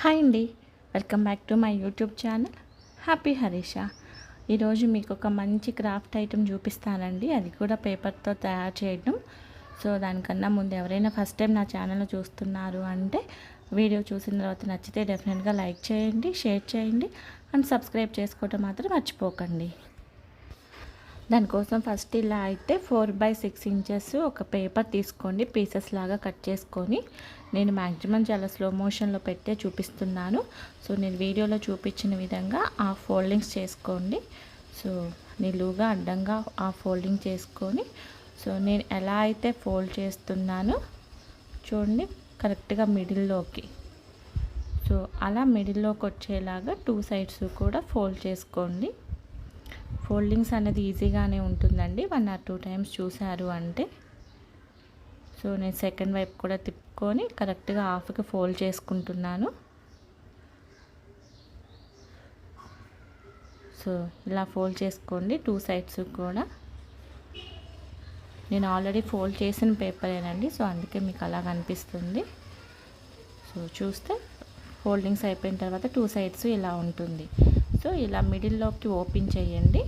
Hi అండి, welcome back to my YouTube channel happy Harisha. ఈరోజు మీకు ఒక మంచి క్రాఫ్ట్ ఐటెం చూపిస్తానండి, అది కూడా పేపర్తో తయారు చేయడం. సో దానికన్నా ముందు ఎవరైనా ఫస్ట్ టైం నా ఛానల్ చూస్తున్నారు అంటే వీడియో చూసిన తర్వాత నచ్చితే డెఫినెట్గా లైక్ చేయండి, షేర్ చేయండి అండ్ సబ్స్క్రైబ్ చేసుకోవటం మాత్రం మర్చిపోకండి. దానికోసం ఫస్ట్ ఇలా అయితే 4x6 ఇంచెస్ ఒక పేపర్ తీసుకోండి, పీసెస్ లాగా కట్ చేసుకొని. నేను మ్యాక్సిమం చాలా స్లో మోషన్లో పెట్టే చూపిస్తున్నాను. సో నేను వీడియోలో చూపించిన విధంగా ఆ ఫోల్డింగ్స్ చేసుకోండి. సో నిలువుగా అడ్డంగా ఆ ఫోల్డింగ్ చేసుకొని, సో నేను ఎలా అయితే ఫోల్డ్ చేస్తున్నానో చూడండి కరెక్ట్గా మిడిల్లోకి. సో అలా మిడిల్లోకి వచ్చేలాగా 2 సైడ్స్ కూడా ఫోల్డ్ చేసుకోండి. ఫోల్డింగ్స్ అనేది ఈజీగానే ఉంటుందండి, 1 or 2 టైమ్స్ చూసారు అంటే. సో నేను సెకండ్ వైపు కూడా తిప్పుకొని కరెక్ట్గా హాఫ్కి ఫోల్డ్ చేసుకుంటున్నాను. సో ఇలా ఫోల్డ్ చేసుకోండి 2 సైడ్స్ కూడా. నేను ఆల్రెడీ ఫోల్డ్ చేసిన పేపరేనండి, సో అందుకే మీకు అలా కనిపిస్తుంది. సో చూస్తే ఫోల్డింగ్స్ అయిపోయిన తర్వాత 2 సైడ్స్ ఇలా ఉంటుంది. సో ఇలా మిడిల్లోకి ఓపెన్ చేయండి.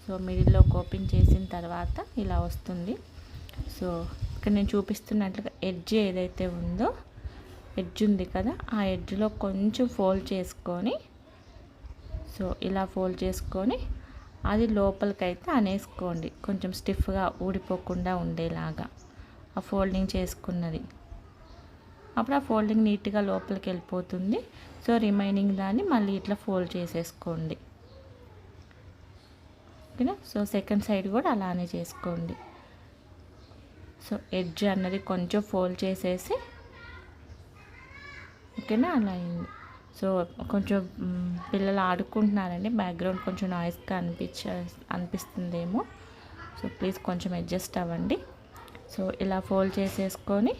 సో మిడిల్లోకి ఓపెన్ చేసిన తర్వాత ఇలా వస్తుంది. సో ఇక్కడ నేను చూపిస్తున్నట్లుగా ఎడ్జ్ ఏదైతే ఉందో, ఎడ్జ్ ఉంది కదా, ఆ ఎడ్జ్లో కొంచెం ఫోల్డ్ చేసుకొని, సో ఇలా ఫోల్డ్ చేసుకొని అది లోపలికైతే అనేసుకోండి, కొంచెం స్టిఫ్గా ఊడిపోకుండా ఉండేలాగా ఆ ఫోల్డింగ్ చేసుకున్నది. అప్పుడు ఆ ఫోల్డింగ్ నీట్గా లోపలికి వెళ్ళిపోతుంది. సో రిమైనింగ్ దాన్ని మళ్ళీ ఇట్లా ఫోల్డ్ చేసేసుకోండి, ఓకేనా. సో సెకండ్ సైడ్ కూడా అలానే చేసుకోండి. సో ఎడ్జ్ అన్నది కొంచెం ఫోల్డ్ చేసేసి, ఓకేనా, అలా అయింది. సో కొంచెం పిల్లలు ఆడుకుంటున్నారండి, బ్యాక్గ్రౌండ్ కొంచెం నాయిస్గా అనిపిస్తుందేమో. సో ప్లీజ్ కొంచెం అడ్జస్ట్ అవ్వండి. సో ఇలా ఫోల్డ్ చేసేసుకొని,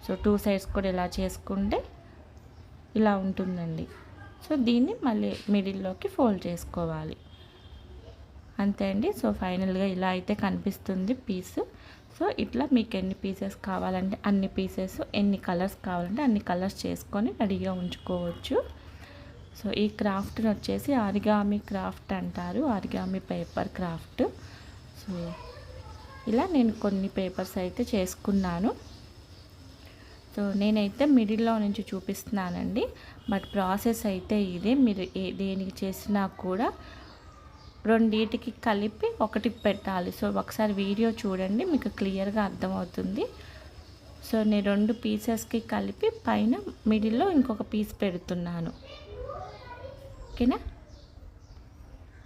సో 2 సైడ్స్ కూడా ఇలా చేసుకుంటే ఇలా ఉంటుందండి. సో దీన్ని మళ్ళీ మిడిల్లోకి ఫోల్డ్ చేసుకోవాలి, అంతే అండి. సో ఫైనల్గా ఇలా అయితే కనిపిస్తుంది పీస్. సో ఇట్లా మీకు ఎన్ని పీసెస్ కావాలంటే అన్ని పీసెస్, ఎన్ని కలర్స్ కావాలంటే అన్ని కలర్స్ చేసుకొని రెడీగా ఉంచుకోవచ్చు. సో ఈ క్రాఫ్ట్ని వచ్చేసి ఆరిగామి క్రాఫ్ట్ అంటారు, ఆరిగామి పేపర్ క్రాఫ్ట్. సో ఇలా నేను కొన్ని పేపర్స్ అయితే చేసుకున్నాను. సో నేనైతే మిడిల్లో నుంచి చూపిస్తున్నానండి, బట్ ప్రాసెస్ అయితే ఇదే. మీరు దేనికి చేసినా కూడా రెండింటికి కలిపి ఒకటి పెట్టాలి. సో ఒకసారి వీడియో చూడండి, మీకు క్లియర్గా అర్థమవుతుంది. సో నేను 2 పీసెస్కి కలిపి పైన మిడిల్లో ఇంకొక పీస్ పెడుతున్నాను, ఓకేనా.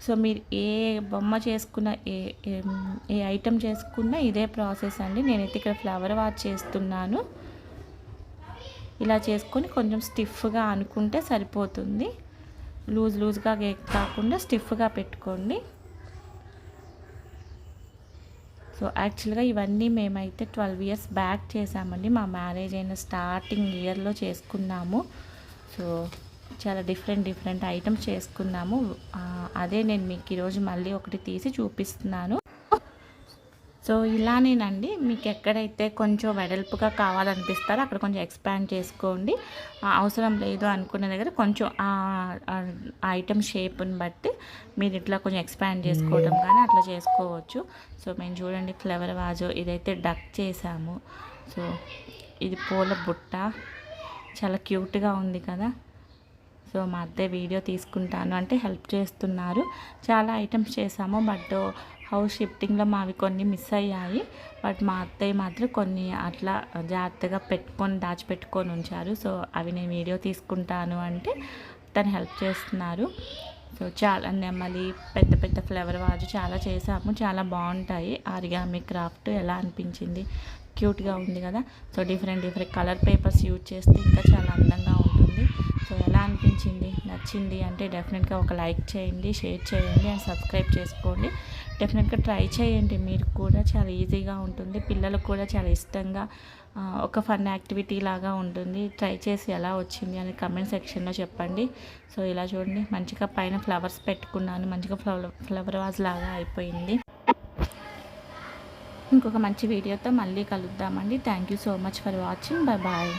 సో మీరు ఏ బొమ్మ చేసుకున్న, ఏ ఐటెం చేసుకున్నా ఇదే ప్రాసెస్ అండి. నేనైతే ఇక్కడ ఫ్లవర్ వాచ్ చేస్తున్నాను. ఇలా చేసుకొని కొంచెం స్టిఫ్గా అనుకుంటే సరిపోతుంది, లూజ్గా కాకుండా స్టిఫ్గా పెట్టుకోండి. సో యాక్చువల్గా ఇవన్నీ మేమైతే 12 years బ్యాక్ చేసామండి, మా మ్యారేజ్ అయిన స్టార్టింగ్ ఇయర్లో చేసుకున్నాము. సో చాలా డిఫరెంట్ ఐటమ్స్ చేసుకున్నాము. అదే నేను మీకు ఈరోజు మళ్ళీ ఒకటి తీసి చూపిస్తున్నాను. సో ఇలానేనండి, మీకు ఎక్కడైతే కొంచెం వెడల్పుగా కావాలనిపిస్తారో అక్కడ కొంచెం ఎక్స్పాండ్ చేసుకోండి. అవసరం లేదు అనుకున్న దగ్గర కొంచెం ఐటమ్ షేప్ని బట్టి మీరు ఇట్లా కొంచెం ఎక్స్పాండ్ చేసుకోవడం కానీ అట్లా చేసుకోవచ్చు. సో మేము చూడండి ఫ్లవర్ వాజు, ఇదైతే డక్ చేసాము. సో ఇది పూల బుట్ట, చాలా క్యూట్గా ఉంది కదా. సో మా అత్తయ్య వీడియో తీసుకుంటాను అంటే హెల్ప్ చేస్తున్నారు. చాలా ఐటమ్స్ చేసాము, బట్ హౌస్ షిఫ్టింగ్లో మావి కొన్ని మిస్ అయ్యాయి. బట్ మా అత్తయ్య మాత్రం కొన్ని అట్లా జాగ్రత్తగా దాచిపెట్టుకొని ఉంచారు. సో అవి నేను వీడియో తీసుకుంటాను అంటే తను హెల్ప్ చేస్తున్నారు. సో చాలా నెమ్మలి పెద్ద ఫ్లవర్ వాజు చాలా చేసాము, చాలా బాగుంటాయి. ఆరిగామి క్రాఫ్ట్ ఎలా అనిపించింది? క్యూట్గా ఉంది కదా. So different colour papers use చేస్తే ఇంకా చాలా అందంగా ఉంటుంది. సో ఎలా అనిపించింది, నచ్చింది అంటే డెఫినెట్గా ఒక లైక్ చేయండి, షేర్ చేయండి అండ్ సబ్స్క్రైబ్ చేసుకోండి. డెఫినెట్గా ట్రై చేయండి, మీరు కూడా చాలా ఈజీగా ఉంటుంది, పిల్లలకు కూడా చాలా ఇష్టంగా ఒక ఫన్ యాక్టివిటీ లాగా ఉంటుంది. ట్రై చేసి ఎలా వచ్చింది అని కమెంట్ సెక్షన్లో చెప్పండి. సో ఇలా చూడండి, మంచిగా పైన ఫ్లవర్స్ పెట్టుకున్నాను, మంచిగా ఫ్లవర్ వాజ్ లాగా అయిపోయింది. ఇంకొక మంచి వీడియోతో మళ్ళీ కలుద్దామండి. Thank you so much for watching. Bye.